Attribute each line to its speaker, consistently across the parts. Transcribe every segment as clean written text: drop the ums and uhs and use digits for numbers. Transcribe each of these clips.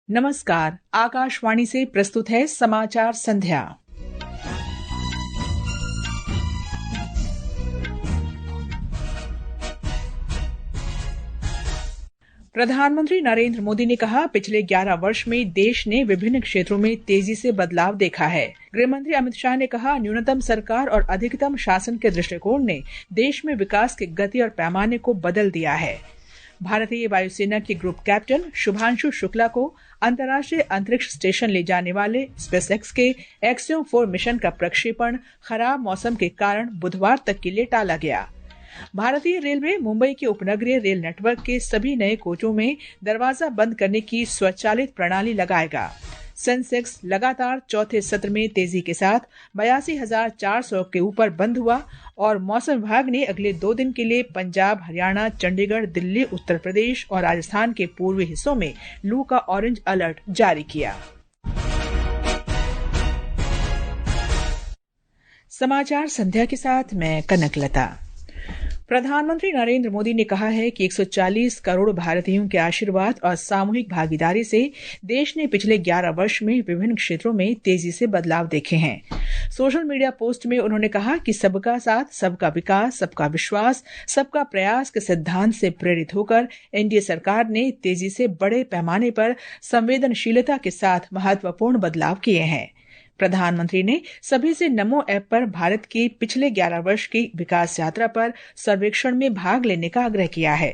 Speaker 1: नमस्कार, आकाशवाणी से प्रस्तुत है समाचार संध्या। प्रधानमंत्री नरेंद्र मोदी ने कहा, पिछले 11 वर्ष में देश ने विभिन्न क्षेत्रों में तेजी से बदलाव देखा है। गृह मंत्री अमित शाह ने कहा, न्यूनतम सरकार और अधिकतम शासन के दृष्टिकोण ने देश में विकास की गति और पैमाने को बदल दिया है। भारतीय वायुसेना के ग्रुप कैप्टन शुभांशु शुक्ला को अंतर्राष्ट्रीय अंतरिक्ष स्टेशन ले जाने वाले स्पेसएक्स के एक्सियोम 4 मिशन का प्रक्षेपण खराब मौसम के कारण बुधवार तक के लिए टाला गया। भारतीय रेलवे मुंबई के उपनगरीय रेल नेटवर्क के सभी नए कोचों में दरवाजा बंद करने की स्वचालित प्रणाली लगाएगा। सेंसेक्स लगातार चौथे सत्र में तेजी के साथ 82,400 के ऊपर बंद हुआ और मौसम विभाग ने अगले 2 दिन के लिए पंजाब, हरियाणा, चंडीगढ़, दिल्ली, उत्तर प्रदेश और राजस्थान के पूर्वी हिस्सों में लू का ऑरेंज अलर्ट जारी किया। समाचार संध्या के साथ मैं कनकलता। प्रधानमंत्री नरेंद्र मोदी ने कहा है कि 140 करोड़ भारतीयों के आशीर्वाद और सामूहिक भागीदारी से देश ने पिछले 11 वर्ष में विभिन्न क्षेत्रों में तेजी से बदलाव देखे हैं। सोशल मीडिया पोस्ट में उन्होंने कहा कि सबका साथ, सबका विकास, सबका विश्वास, सबका प्रयास के सिद्धांत से प्रेरित होकर एनडीए सरकार ने तेजी से बड़े पैमाने पर संवेदनशीलता के साथ महत्वपूर्ण बदलाव किए हैं। प्रधानमंत्री ने सभी से नमो ऐप पर भारत की पिछले 11 वर्ष की विकास यात्रा पर सर्वेक्षण में भाग लेने का आग्रह किया है।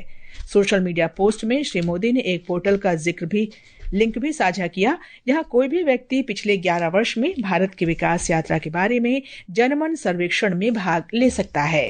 Speaker 1: सोशल मीडिया पोस्ट में श्री मोदी ने एक पोर्टल का लिंक भी साझा किया, जहां कोई भी व्यक्ति पिछले 11 वर्ष में भारत की विकास यात्रा के बारे में जनमन सर्वेक्षण में भाग ले सकता है।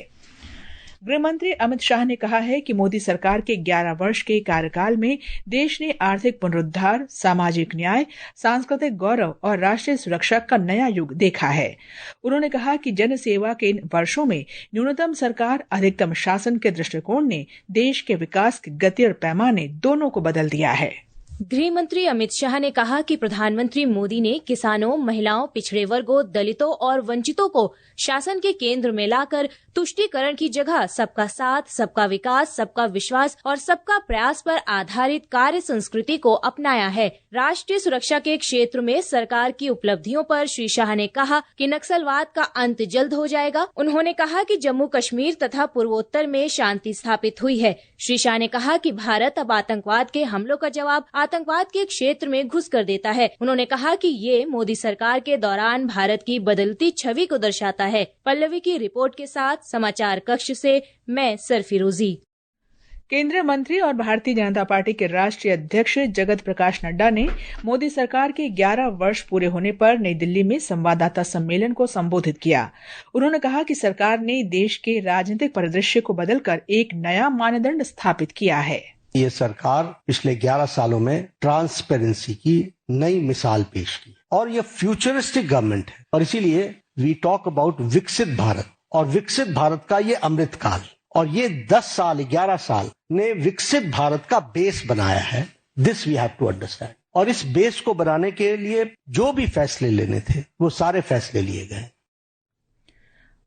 Speaker 1: गृह मंत्री अमित शाह ने कहा है कि मोदी सरकार के 11 वर्ष के कार्यकाल में देश ने आर्थिक पुनरुद्धार, सामाजिक न्याय, सांस्कृतिक गौरव और राष्ट्रीय सुरक्षा का नया युग देखा है। उन्होंने कहा कि जन सेवा के इन वर्षों में न्यूनतम सरकार, अधिकतम शासन के दृष्टिकोण ने देश के विकास की गति और पैमाने दोनों को बदल दिया है।
Speaker 2: गृह मंत्री अमित शाह ने कहा कि प्रधानमंत्री मोदी ने किसानों, महिलाओं, पिछड़े वर्गों, दलितों और वंचितों को शासन के केंद्र में लाकर तुष्टीकरण की जगह सबका साथ, सबका विकास, सबका विश्वास और सबका प्रयास पर आधारित कार्य संस्कृति को अपनाया है। राष्ट्रीय सुरक्षा के क्षेत्र में सरकार की उपलब्धियों पर श्री शाह ने कहा कि नक्सलवाद का अंत जल्द हो जाएगा। उन्होंने कहा कि जम्मू कश्मीर तथा पूर्वोत्तर में शांति स्थापित हुई है। श्री शाह ने कहा कि भारत अब आतंकवाद के हमलों का जवाब आतंकवाद के क्षेत्र में घुस कर देता है। उन्होंने कहा कि ये मोदी सरकार के दौरान भारत की बदलती छवि को दर्शाता है। पल्लवी की रिपोर्ट के साथ समाचार कक्ष से मैं सरफिरोजी।
Speaker 1: केंद्रीय मंत्री और भारतीय जनता पार्टी के राष्ट्रीय अध्यक्ष जगत प्रकाश नड्डा ने मोदी सरकार के 11 वर्ष पूरे होने पर नई दिल्ली में संवाददाता सम्मेलन को संबोधित किया। उन्होंने कहा कि सरकार ने देश के राजनीतिक परिदृश्य को बदलकर एक नया मानदंड स्थापित किया है।
Speaker 3: ये सरकार पिछले 11 सालों में ट्रांसपेरेंसी की नई मिसाल पेश की और ये फ्यूचरिस्टिक गवर्नमेंट है और इसीलिए वी टॉक अबाउट विकसित भारत और विकसित भारत का ये अमृतकाल और ये 10 साल 11 साल ने विकसित भारत का बेस बनाया है। This we have to understand और इस बेस को बनाने के लिए जो भी फैसले लेने थे वो सारे फैसले लिए गए।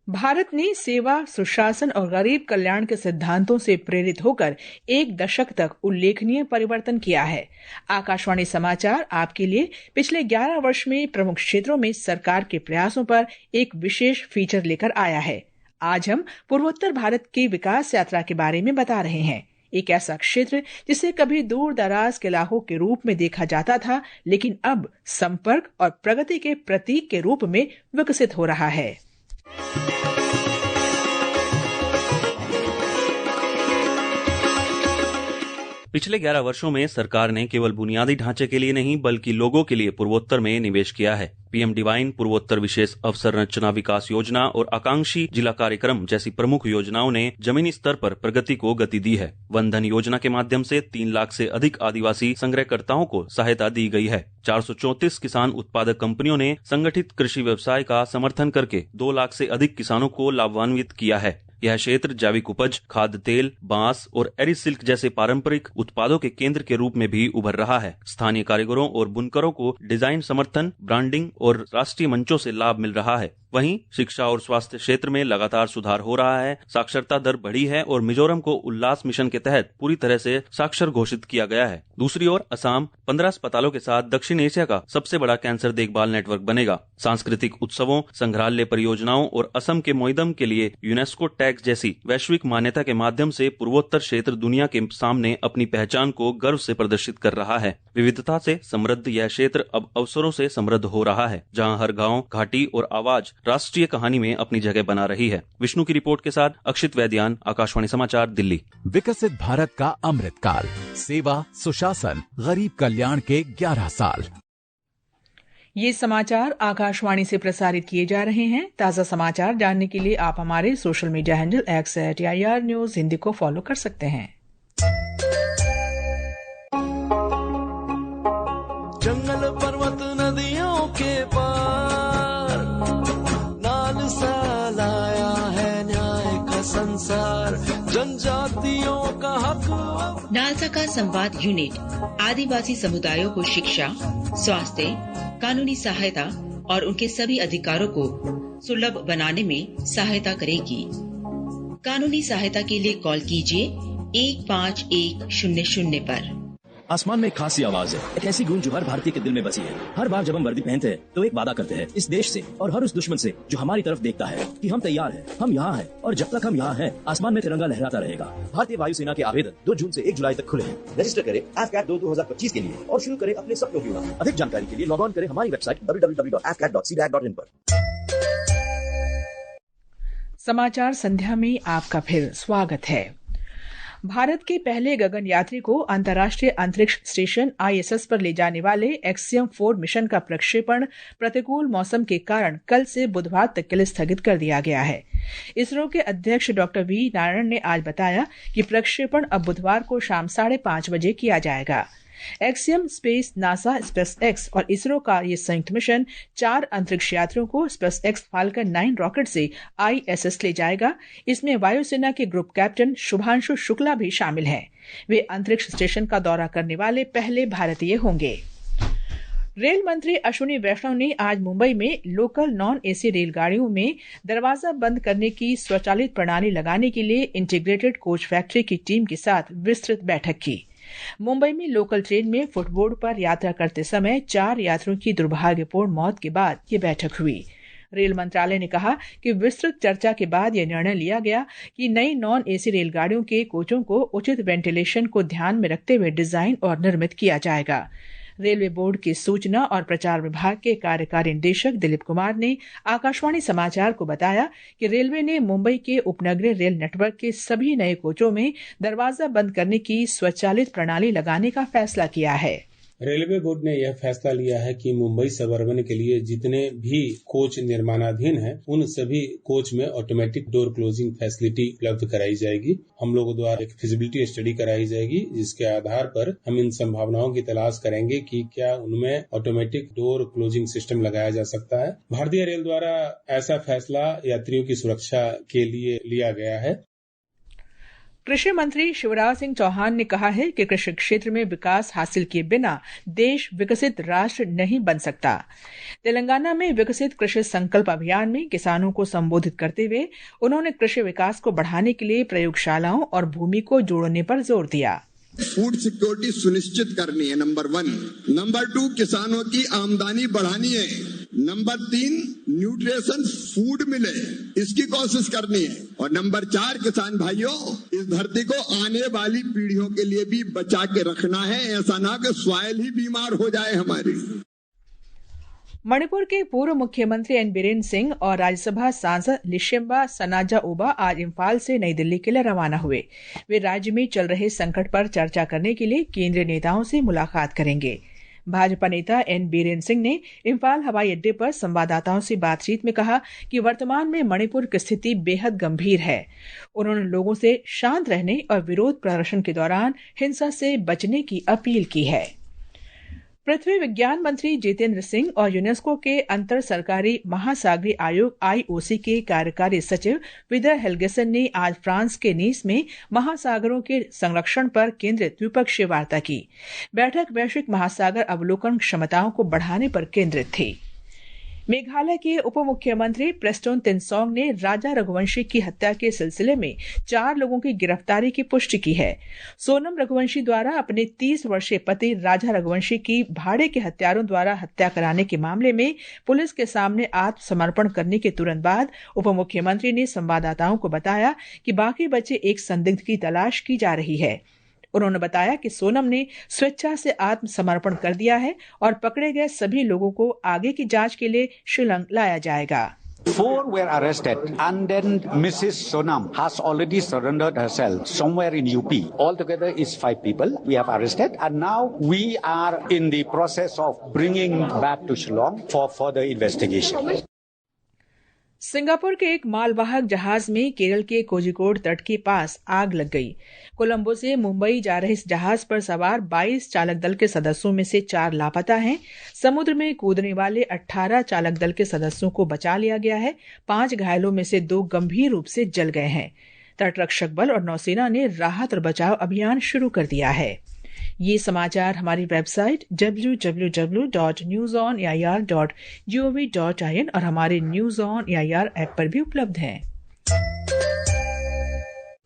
Speaker 1: भारत ने सेवा, सुशासन और गरीब कल्याण के सिद्धांतों से प्रेरित होकर 1 दशक तक उल्लेखनीय परिवर्तन किया है। आकाशवाणी समाचार आपके लिए पिछले 11 वर्ष में प्रमुख क्षेत्रों में सरकार के प्रयासों पर एक विशेष फीचर लेकर आया है। आज हम पूर्वोत्तर भारत की विकास यात्रा के बारे में बता रहे हैं। एक ऐसा क्षेत्र जिसे कभी दूर दराज के इलाकों के रूप में देखा जाता था, लेकिन अब संपर्क और प्रगति के प्रतीक के रूप में विकसित हो रहा है।
Speaker 4: पिछले 11 वर्षों में सरकार ने केवल बुनियादी ढांचे के लिए नहीं बल्कि लोगों के लिए पूर्वोत्तर में निवेश किया है। पीएम डिवाइन, पूर्वोत्तर विशेष अवसंरचना विकास योजना और आकांक्षी जिला कार्यक्रम जैसी प्रमुख योजनाओं ने जमीनी स्तर पर प्रगति को गति दी है। वन धन योजना के माध्यम से 3 लाख से अधिक आदिवासी संग्रहकर्ताओं को सहायता दी गई है। 434 किसान उत्पादक कंपनियों ने संगठित कृषि व्यवसाय का समर्थन करके 2 लाख से अधिक किसानों को लाभान्वित किया है। यह क्षेत्र जैविक उपज, खाद्य तेल, बांस और एरी सिल्क जैसे पारंपरिक उत्पादों के केंद्र के रूप में भी उभर रहा है। स्थानीय कारीगरों और बुनकरों को डिजाइन समर्थन, ब्रांडिंग और राष्ट्रीय मंचों से लाभ मिल रहा है। वहीं शिक्षा और स्वास्थ्य क्षेत्र में लगातार सुधार हो रहा है। साक्षरता दर बढ़ी है और मिजोरम को उल्लास मिशन के तहत पूरी तरह से साक्षर घोषित किया गया है। दूसरी ओर असम 15 अस्पतालों के साथ दक्षिण एशिया का सबसे बड़ा कैंसर देखभाल नेटवर्क बनेगा। सांस्कृतिक उत्सवों, संग्रहालय परियोजनाओं और असम के मोइदम के लिए यूनेस्को टैग जैसी वैश्विक मान्यता के माध्यम से पूर्वोत्तर क्षेत्र दुनिया के सामने अपनी पहचान को गर्व से प्रदर्शित कर रहा है। विविधता से समृद्ध यह क्षेत्र अब अवसरों से समृद्ध हो रहा है, जहां हर गांव, घाटी और आवाज राष्ट्रीय कहानी में अपनी जगह बना रही है। विष्णु की रिपोर्ट के साथ अक्षित वैद्यान, आकाशवाणी समाचार, दिल्ली।
Speaker 5: विकसित भारत का अमृत काल, सेवा, सुशासन, गरीब कल्याण के 11 साल।
Speaker 1: ये समाचार आकाशवाणी से प्रसारित किए जा रहे हैं। ताजा समाचार जानने के लिए आप हमारे social media handle @AIR news Hindi को फॉलो कर सकते हैं।
Speaker 6: जंगल, पर्वत, नदियों के पार लाल सा लाया है न्याय का संसार, जनजातियों का हक।
Speaker 7: नालसा का संवाद यूनिट आदिवासी समुदायों को शिक्षा, स्वास्थ्य, कानूनी सहायता और उनके सभी अधिकारों को सुलभ बनाने में सहायता करेगी। कानूनी सहायता के लिए कॉल कीजिए 15100 पर।
Speaker 8: आसमान में एक खासी आवाज है, एक ऐसी गूंज जो हर भारतीय के दिल में बसी है। हर बार जब हम वर्दी पहनते हैं तो एक वादा करते हैं इस देश से और हर उस दुश्मन से जो हमारी तरफ देखता है कि हम तैयार हैं, हम यहाँ हैं और जब तक हम यहाँ हैं आसमान में तिरंगा लहराता रहेगा। भारतीय वायुसेना के आवेदन 2 जून से 1 जुलाई तक खुले हैं। रजिस्टर करें AFCAT 2025 के लिए और शुरू करें अपने सपनों की उड़ान। अधिक जानकारी के लिए लॉग ऑन करें हमारी वेबसाइट www.afcat.cdac.in पर।
Speaker 1: समाचार संध्या में आपका फिर स्वागत है। भारत के पहले गगन यात्री को अंतर्राष्ट्रीय अंतरिक्ष स्टेशन ISS पर ले जाने वाले एक्सियम 4 मिशन का प्रक्षेपण प्रतिकूल मौसम के कारण कल से बुधवार तक के लिए स्थगित कर दिया गया है। इसरो के अध्यक्ष डॉक्टर वी नारायण ने आज बताया कि प्रक्षेपण अब बुधवार को शाम 5:30 बजे किया जाएगा। एक्सियम स्पेस, नासा, स्पेसएक्स और इसरो का ये संयुक्त मिशन 4 अंतरिक्ष यात्रियों को स्पेसएक्स फाल्कन 9 रॉकेट से ISS ले जाएगा। इसमें वायुसेना के ग्रुप कैप्टन शुभांशु शुक्ला भी शामिल हैं। वे अंतरिक्ष स्टेशन का दौरा करने वाले पहले भारतीय होंगे। रेल मंत्री अश्विनी वैष्णव ने आज मुंबई में लोकल नॉन AC रेलगाड़ियों में दरवाजा बंद करने की स्वचालित प्रणाली लगाने के लिए इंटीग्रेटेड कोच फैक्ट्री की टीम के साथ विस्तृत बैठक की। मुंबई में लोकल ट्रेन में फुटबोर्ड पर यात्रा करते समय 4 यात्रियों की दुर्भाग्यपूर्ण मौत के बाद ये बैठक हुई। रेल मंत्रालय ने कहा कि विस्तृत चर्चा के बाद यह निर्णय लिया गया कि नई नॉन AC रेलगाड़ियों के कोचों को उचित वेंटिलेशन को ध्यान में रखते हुए डिजाइन और निर्मित किया जाएगा। रेलवे बोर्ड के सूचना और प्रचार विभाग के कार्यकारी निदेशक दिलीप कुमार ने आकाशवाणी समाचार को बताया कि रेलवे ने मुंबई के उपनगरीय रेल नेटवर्क के सभी नए कोचों में दरवाजा बंद करने की स्वचालित प्रणाली लगाने का फैसला किया है।
Speaker 9: रेलवे बोर्ड ने यह फैसला लिया है कि मुंबई सबअर्बन के लिए जितने भी कोच निर्माणाधीन हैं, उन सभी कोच में ऑटोमेटिक डोर क्लोजिंग फैसिलिटी उपलब्ध कराई जाएगी। हम लोगों द्वारा एक फिजिबिलिटी स्टडी कराई जाएगी, जिसके आधार पर हम इन संभावनाओं की तलाश करेंगे कि क्या उनमें ऑटोमेटिक डोर क्लोजिंग सिस्टम लगाया जा सकता है। भारतीय रेल द्वारा ऐसा फैसला यात्रियों की सुरक्षा के लिए लिया गया है।
Speaker 1: कृषि मंत्री शिवराज सिंह चौहान ने कहा है कि कृषि क्षेत्र में विकास हासिल किए बिना देश विकसित राष्ट्र नहीं बन सकता। तेलंगाना में विकसित कृषि संकल्प अभियान में किसानों को संबोधित करते हुए उन्होंने कृषि विकास को बढ़ाने के लिए प्रयोगशालाओं और भूमि को जोड़ने पर जोर दिया।
Speaker 10: फूड सिक्योरिटी सुनिश्चित करनी है, नंबर 1। नंबर 2, किसानों की आमदनी बढ़ानी है। नंबर 3, न्यूट्रिशन फूड मिले, इसकी कोशिश करनी है। और नंबर 4, किसान भाइयों, इस धरती को आने वाली पीढ़ियों के लिए भी बचा के रखना है। ऐसा ना कि सॉइल ही बीमार हो जाए हमारी।
Speaker 1: मणिपुर के पूर्व मुख्यमंत्री एन बीरेन सिंह और राज्यसभा सांसद लिशेम्बा सनाजाओबा आज इम्फाल से नई दिल्ली के लिए रवाना हुए। वे राज्य में चल रहे संकट पर चर्चा करने के लिए केंद्रीय नेताओं से मुलाकात करेंगे। भाजपा नेता एन बीरेन सिंह ने इम्फाल हवाई अड्डे पर संवाददाताओं से बातचीत में कहा कि वर्तमान में मणिपुर की स्थिति बेहद गंभीर है। उन्होंने लोगों से शांत रहने और विरोध प्रदर्शन के दौरान हिंसा से बचने की अपील की है। पृथ्वी विज्ञान मंत्री जितेंद्र सिंह और यूनेस्को के अंतर सरकारी महासागरीय आयोग IOC के कार्यकारी सचिव विदर हेल्गेसन ने आज फ्रांस के नीस में महासागरों के संरक्षण पर केंद्रित द्विपक्षीय वार्ता की। बैठक वैश्विक महासागर अवलोकन क्षमताओं को बढ़ाने पर केंद्रित थी। मेघालय के उप मुख्यमंत्री प्रेस्टोन तिनसोंग ने राजा रघुवंशी की हत्या के सिलसिले में 4 लोगों की गिरफ्तारी की पुष्टि की है। सोनम रघुवंशी द्वारा अपने 30 वर्षीय पति राजा रघुवंशी की भाड़े के हत्यारों द्वारा हत्या कराने के मामले में पुलिस के सामने आत्मसमर्पण करने के तुरंत बाद उप मुख्यमंत्री ने संवाददाताओं को बताया कि बाकी बचे एक संदिग्ध की तलाश की जा रही है। उन्होंने बताया कि सोनम ने स्वेच्छा से आत्मसमर्पण कर दिया है और पकड़े गए सभी लोगों को आगे की जांच के लिए शिलंग लाया जाएगा।
Speaker 11: 4 were arrested and then Mrs. Sonam has already surrendered herself somewhere in UP. Altogether is 5 people we have arrested and now we are in the process of bringing back to Shillong for further investigation.
Speaker 1: Singapore के एक मालवाहक जहाज में केरल के कोझिकोड तट के पास आग लग गई। कोलंबो से मुंबई जा रहे इस जहाज पर सवार 22 चालक दल के सदस्यों में से 4 लापता हैं। समुद्र में कूदने वाले 18 चालक दल के सदस्यों को बचा लिया गया है। 5 घायलों में से 2 गंभीर रूप से जल गए हैं। तटरक्षक बल और नौसेना ने राहत और बचाव अभियान शुरू कर दिया है। ये समाचार हमारी वेबसाइट www.newsonair.gov.in और हमारे न्यूज ऑन एआईआर ऐप पर भी उपलब्ध हैं।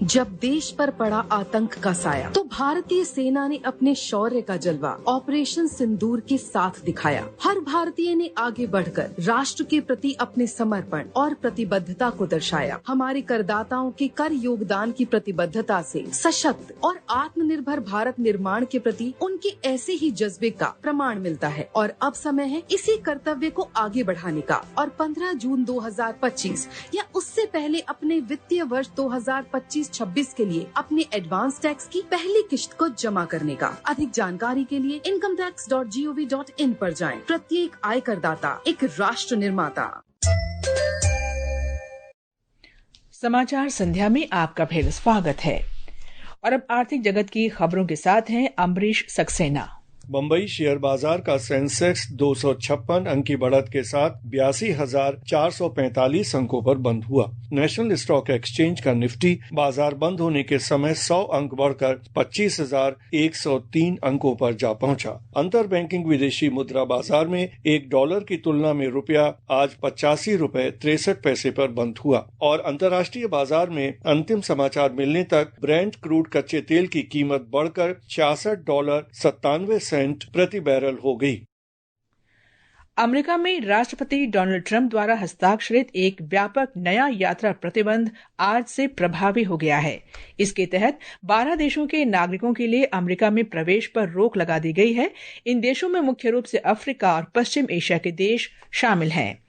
Speaker 12: जब देश पर पड़ा आतंक का साया तो भारतीय सेना ने अपने शौर्य का जलवा ऑपरेशन सिंदूर के साथ दिखाया। हर भारतीय ने आगे बढ़कर राष्ट्र के प्रति अपने समर्पण और प्रतिबद्धता को दर्शाया। हमारे करदाताओं के कर योगदान की प्रतिबद्धता से सशक्त और आत्मनिर्भर भारत निर्माण के प्रति उनके ऐसे ही जज्बे का प्रमाण मिलता है और अब समय है इसी कर्तव्य को आगे बढ़ाने का और 15 जून 2025 या उससे पहले अपने वित्तीय वर्ष 2025-26 के लिए अपने एडवांस टैक्स की पहली किश्त को जमा करने का। अधिक जानकारी के लिए incometax.gov.in पर जाएं। प्रत्येक आयकरदाता एक राष्ट्र निर्माता।
Speaker 1: समाचार संध्या में आपका फिर स्वागत है और अब आर्थिक जगत की खबरों के साथ हैं अम्बरीश सक्सेना।
Speaker 13: बम्बई शेयर बाजार का सेंसेक्स 256 अंक की बढ़त के साथ 82,445 अंकों पर बंद हुआ। नेशनल स्टॉक एक्सचेंज का निफ्टी बाजार बंद होने के समय 100 अंक बढ़कर 25,103 अंकों पर जा पहुंचा। अंतर बैंकिंग विदेशी मुद्रा बाजार में $1 की तुलना में रुपया आज 85 रुपए 63 पैसे पर बंद हुआ और अंतर्राष्ट्रीय बाजार में अंतिम समाचार मिलने तक ब्रेंट क्रूड कच्चे तेल की कीमत बढ़कर $66.97 प्रति बैरल हो गई।
Speaker 1: अमेरिका में राष्ट्रपति डोनाल्ड ट्रंप द्वारा हस्ताक्षरित एक व्यापक नया यात्रा प्रतिबंध आज से प्रभावी हो गया है। इसके तहत 12 देशों के नागरिकों के लिए अमेरिका में प्रवेश पर रोक लगा दी गई है। इन देशों में मुख्य रूप से अफ्रीका और पश्चिम एशिया के देश शामिल हैं।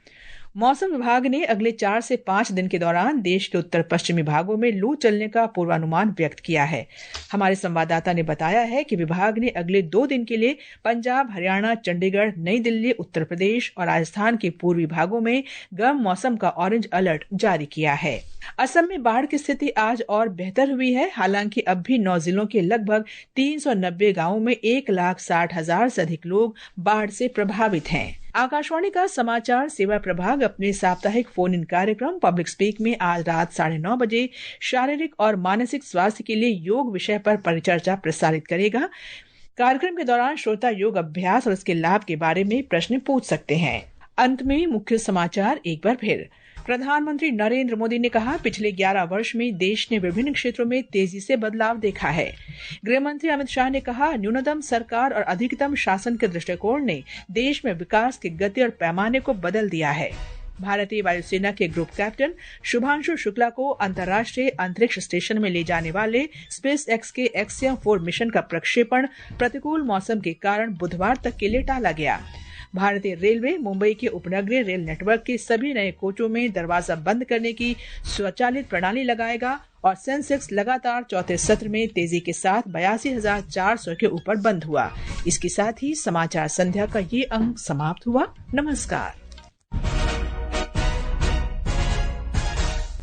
Speaker 1: मौसम विभाग ने अगले 4 से 5 दिन के दौरान देश के उत्तर पश्चिमी भागों में लू चलने का पूर्वानुमान व्यक्त किया है। हमारे संवाददाता ने बताया है कि विभाग ने अगले 2 दिन के लिए पंजाब, हरियाणा, चंडीगढ़, नई दिल्ली, उत्तर प्रदेश और राजस्थान के पूर्वी भागों में गर्म मौसम का ऑरेंज अलर्ट जारी किया है। असम में बाढ़ की स्थिति आज और बेहतर हुई है। हालांकि अब भी 9 जिलों के लगभग 390 गांवों में 1,60,000 से अधिक लोग बाढ़ से प्रभावित हैं। आकाशवाणी का समाचार सेवा प्रभाग अपने साप्ताहिक फोन इन कार्यक्रम पब्लिक स्पीक में आज रात 9:30 बजे शारीरिक और मानसिक स्वास्थ्य के लिए योग विषय पर परिचर्चा प्रसारित करेगा। कार्यक्रम के दौरान श्रोता योग अभ्यास और इसके लाभ के बारे में प्रश्न पूछ सकते हैं। अंत में मुख्य समाचार एक बार फिर। प्रधानमंत्री नरेंद्र मोदी ने कहा, पिछले 11 वर्ष में देश ने विभिन्न क्षेत्रों में तेजी से बदलाव देखा है। गृह मंत्री अमित शाह ने कहा, न्यूनतम सरकार और अधिकतम शासन के दृष्टिकोण ने देश में विकास की गति और पैमाने को बदल दिया है। भारतीय वायुसेना के ग्रुप कैप्टन शुभांशु शुक्ला को अंतर्राष्ट्रीय अंतरिक्ष स्टेशन में ले जाने वाले स्पेस एक्स के एक्सियम 4 मिशन का प्रक्षेपण प्रतिकूल मौसम के कारण बुधवार तक के लिए टाला गया। भारतीय रेलवे मुंबई के उपनगरीय रेल नेटवर्क के सभी नए कोचों में दरवाजा बंद करने की स्वचालित प्रणाली लगाएगा और सेंसेक्स लगातार चौथे सत्र में तेजी के साथ 82,400 के ऊपर बंद हुआ। इसके साथ ही समाचार संध्या का ये अंक समाप्त हुआ। नमस्कार।